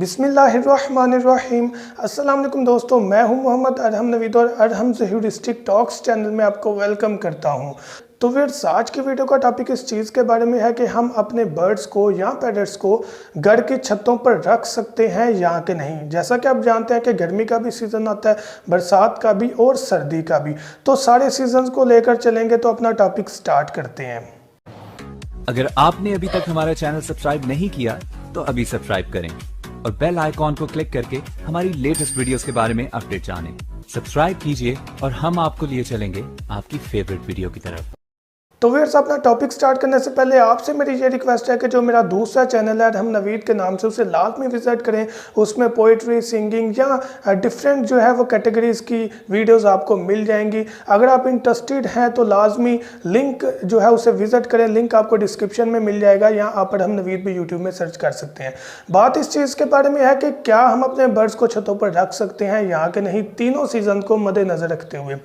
बिस्मिल्लाहिर्रहमानिर्रहीम। अस्सलाम वालेकुम दोस्तों, मैं हूं मोहम्मद अरहम नवीद और अरहम ज़हूरिस्टिक टॉक्स चैनल में आपको वेलकम करता हूं। तो फिर आज की वीडियो का टॉपिक इस चीज़ के बारे में है कि हम अपने बर्ड्स को या पैरट्स को घर की छतों पर रख सकते हैं या कि नहीं। जैसा कि आप जानते हैं कि गर्मी का भी सीज़न आता है, बरसात का भी और सर्दी का भी। तो सारे सीजन्स को लेकर चलेंगे, तो अपना टॉपिक स्टार्ट करते हैं। अगर आपने अभी तक हमारा चैनल सब्सक्राइब नहीं किया तो अभी सब्सक्राइब करें और बेल आइकॉन को क्लिक करके हमारी लेटेस्ट वीडियोस के बारे में अपडेट जानें। सब्सक्राइब कीजिए और हम आपको लिए चलेंगे आपकी फेवरेट वीडियो की तरफ। तो व्यूअर्स, अपना टॉपिक स्टार्ट करने से पहले आपसे मेरी ये रिक्वेस्ट है कि जो मेरा दूसरा चैनल है हम नवीद के नाम से, उसे लाजमी विजिट करें। उसमें पोइट्री, सिंगिंग या डिफरेंट जो है वो कैटेगरीज की वीडियोस आपको मिल जाएंगी। अगर आप इंटरेस्टेड हैं तो लाजमी लिंक जो है उसे विजिट करें। लिंक आपको डिस्क्रिप्शन में मिल जाएगा, या आप हम नवीद भी यूट्यूब में सर्च कर सकते हैं। बात इस चीज़ के बारे में है कि क्या हम अपने बर्ड्स को छतों पर रख सकते हैं या कि नहीं, तीनों सीजन को मद्देनजर रखते हुए।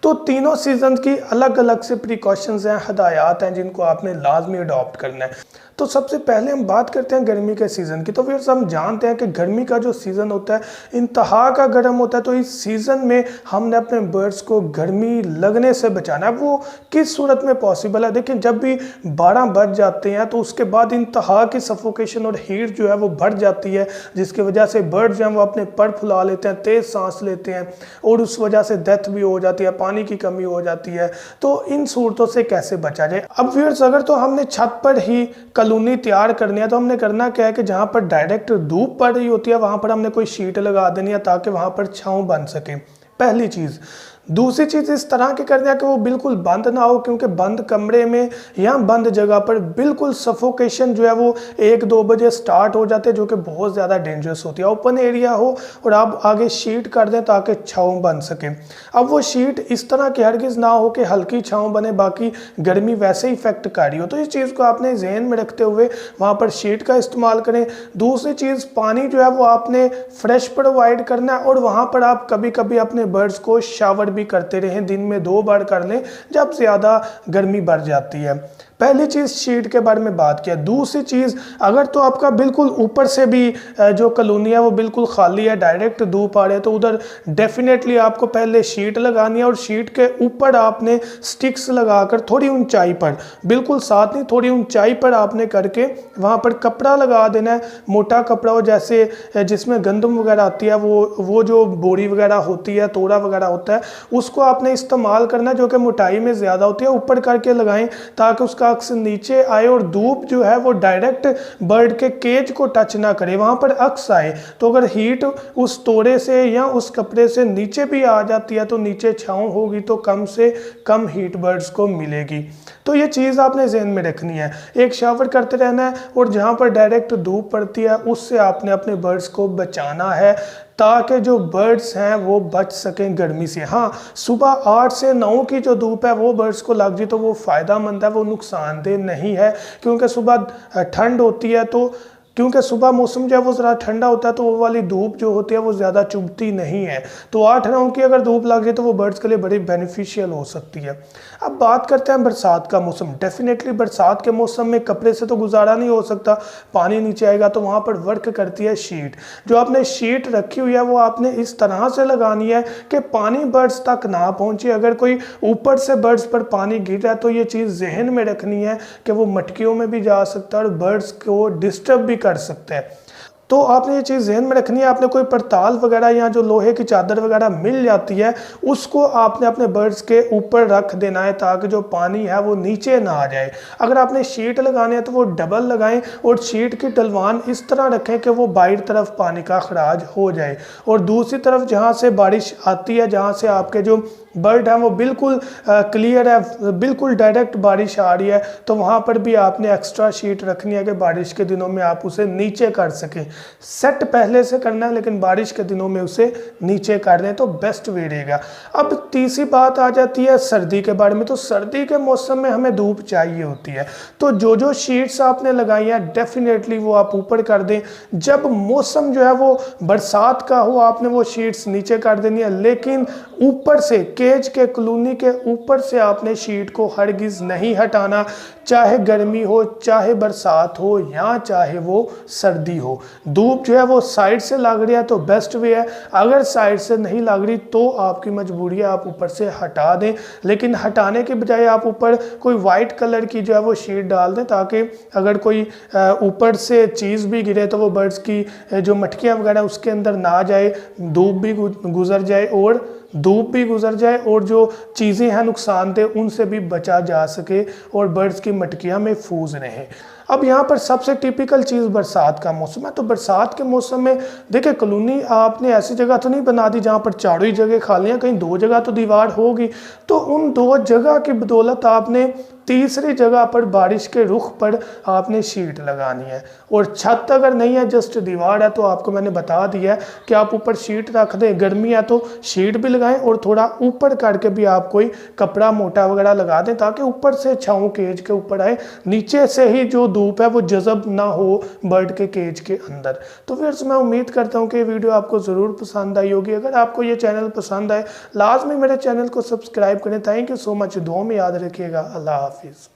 तो तीनों सीजन की अलग अलग से प्रिकॉशंस हैं, हदायत हैं, जिनको आपने लाजमी अडॉप्ट करना है। तो सबसे पहले हम बात करते हैं गर्मी के सीज़न की। तो फिर हम जानते हैं कि गर्मी का जो सीज़न होता है इंतहा का गर्म होता है। तो इस सीज़न में हमने अपने बर्ड्स को गर्मी लगने से बचाना है। वो किस सूरत में पॉसिबल है? देखिए, जब भी 12 बज जाते हैं तो उसके बाद इंतहा की सफोकेशन और हीट जो है वो बढ़ जाती है, जिसकी वजह से बर्ड जो है वो अपने पर फुला लेते हैं, तेज़ सांस लेते हैं और उस वजह से डेथ भी हो जाती है, पानी की कमी हो जाती है। तो इन सूरतों से कैसे बचा जाए? अब व्यूअर्स, अगर तो हमने छत पर ही कॉलोनी तैयार करनी है तो हमने करना क्या है कि जहाँ पर डायरेक्ट धूप पड़ रही होती है वहाँ पर हमने कोई शीट लगा देनी है, ताकि वहाँ पर छाँव बन सके, पहली चीज़। दूसरी चीज़ इस तरह की करनी है कि वो बिल्कुल बंद ना हो, क्योंकि बंद कमरे में या बंद जगह पर बिल्कुल सफोकेशन जो है वो 1-2 बजे स्टार्ट हो जाते हैं, जो कि बहुत ज़्यादा डेंजरस होती है। ओपन एरिया हो और आप आगे शीट कर दें ताकि छाँव बन सके। अब वो शीट इस तरह की हरगिज़ ना हो कि हल्की छाँव बने, बाकी गर्मी वैसे ही इफेक्ट कर रही हो। तो इस चीज़ को आपने जहन में रखते हुए वहाँ पर शीट का इस्तेमाल करें। दूसरी चीज़, पानी जो है वो आपने फ्रेश प्रोवाइड करना है, और वहाँ पर आप कभी कभी अपने बर्ड्स को शावर भी करते रहें। दिन में 2 बार कर लें जब ज़्यादा गर्मी बढ़ जाती है। पहली चीज़ शीट के बारे में बात किया। दूसरी चीज़, अगर तो आपका बिल्कुल ऊपर से भी जो कॉलोनी है वो बिल्कुल खाली है, डायरेक्ट धूप आ रही है, तो उधर डेफिनेटली आपको पहले शीट लगानी है और शीट के ऊपर आपने स्टिक्स लगाकर थोड़ी ऊंचाई पर, बिल्कुल साथ नहीं, थोड़ी ऊंचाई पर आपने करके वहाँ पर कपड़ा लगा देना है। मोटा कपड़ा हो, जैसे जिसमें गंदम वगैरह आती है, वो जो बोरी वगैरह होती है, तोड़ा वगैरह होता है, उसको आपने इस्तेमाल करना है, जो कि मोटाई में ज़्यादा होती है। ऊपर करके लगाएं ताकि उसका अक्स नीचे आए और धूप जो है वो डायरेक्ट बर्ड के केज को टच ना करे, वहाँ पर अक्स आए। तो अगर हीट उस तोड़े से या उस कपड़े से नीचे भी आ जाती है तो नीचे छाँव होगी, तो कम से कम हीट बर्ड्स को मिलेगी। तो ये चीज़ आपने ज़हन में रखनी है। एक शावर करते रहना है और जहाँ पर डायरेक्ट धूप पड़ती है उससे आपने अपने बर्ड्स को बचाना है, ताकि जो बर्ड्स हैं वो बच सकें गर्मी से। हाँ, सुबह 8 से 9 की जो धूप है वो बर्ड्स को लग जाए तो वो फ़ायदेमंद है, वो नुकसानदेह नहीं है, क्योंकि सुबह ठंड होती है। तो क्योंकि सुबह मौसम जो है वो ज़रा ठंडा होता है, तो वो वाली धूप जो होती है वो ज़्यादा चुभती नहीं है। तो 8-9 की अगर धूप लग जाए तो वो बर्ड्स के लिए बड़ी बेनिफिशियल हो सकती है। अब बात करते हैं बरसात का मौसम। डेफिनेटली बरसात के मौसम में कपड़े से तो गुजारा नहीं हो सकता, पानी नीचे आएगा, तो वहाँ पर वर्क करती है शीट। जो आपने शीट रखी हुई है वो आपने इस तरह से लगानी है कि पानी बर्ड्स तक ना पहुँचे। अगर कोई ऊपर से बर्ड्स पर पानी गिर रहा है तो ये चीज़ जहन में रखनी है कि वो मटकियों में भी जा सकता है और बर्ड्स को डिस्टर्ब भी कर सकते हैं। तो आपने ये चीज़ ज़हन में रखनी है। आपने कोई परताल वगैरह या जो लोहे की चादर वगैरह मिल जाती है उसको आपने अपने बर्ड्स के ऊपर रख देना है, ताकि जो पानी है वो नीचे ना आ जाए। अगर आपने शीट लगाने हैं तो वो डबल लगाएं और शीट की डलवान इस तरह रखें कि वो बाहर तरफ पानी का खराज हो जाए, और दूसरी तरफ जहाँ से बारिश आती है, जहाँ से आपके जो बर्ड है वो बिल्कुल क्लियर है, बिल्कुल डायरेक्ट बारिश आ रही है, तो वहाँ पर भी आपने एक्स्ट्रा शीट रखनी है कि बारिश के दिनों में आप उसे नीचे कर सकें। सेट पहले से करना है, लेकिन बारिश के दिनों में उसे नीचे कर दें तो बेस्ट वे रहेगा। अब तीसरी बात आ जाती है सर्दी के बारे में। तो सर्दी के मौसम में हमें धूप चाहिए होती है, तो जो शीट्स आपने लगाई हैं डेफिनेटली वो आप ऊपर कर दें। जब मौसम जो है वो बरसात का हो, आपने वो शीट्स नीचे कर देनी है, लेकिन ऊपर से केज के कॉलोनी के ऊपर से आपने शीट को हरगिज नहीं हटाना, चाहे गर्मी हो, चाहे बरसात हो, या चाहे वो सर्दी हो। धूप जो है वो साइड से लग रही है तो बेस्ट वे है, अगर साइड से नहीं लग रही तो आपकी मजबूरी है आप ऊपर से हटा दें। लेकिन हटाने के बजाय आप ऊपर कोई वाइट कलर की जो है वो शीट डाल दें, ताकि अगर कोई ऊपर से चीज़ भी गिरे तो वो बर्ड्स की जो मटकियाँ वगैरह उसके अंदर ना जाए, धूप भी गुजर जाए और जो चीज़ें हैं नुकसानदेह उनसे भी बचा जा सके और बर्ड्स की मटकियाँ महफूज रहें। अब यहाँ पर सबसे टिपिकल चीज़ बरसात का मौसम है। तो बरसात के मौसम में देखिए, कॉलोनी आपने ऐसी जगह तो नहीं बना दी जहाँ पर चारों ही जगह खाली हैं, कहीं 2 जगह तो दीवार होगी। तो उन 2 जगह की बदौलत आपने तीसरी जगह पर बारिश के रुख पर आपने शीट लगानी है। और छत अगर नहीं है, जस्ट दीवार है, तो आपको मैंने बता दिया है कि आप ऊपर शीट रख दें। गर्मी है तो शीट भी लगाएं और थोड़ा ऊपर करके भी आप कोई कपड़ा मोटा वगैरह लगा दें, ताकि ऊपर से छाँव केज के ऊपर आए, नीचे से ही जो धूप है वो जज़ब ना हो बर्ड के केज के अंदर। तो फिर मैं उम्मीद करता हूँ कि ये वीडियो आपको ज़रूर पसंद आई होगी। अगर आपको ये चैनल पसंद आए, लाजमी मेरे चैनल को सब्सक्राइब करें। Thank you so much. दुआ में याद रखिएगा। अल्लाह हाफिज़।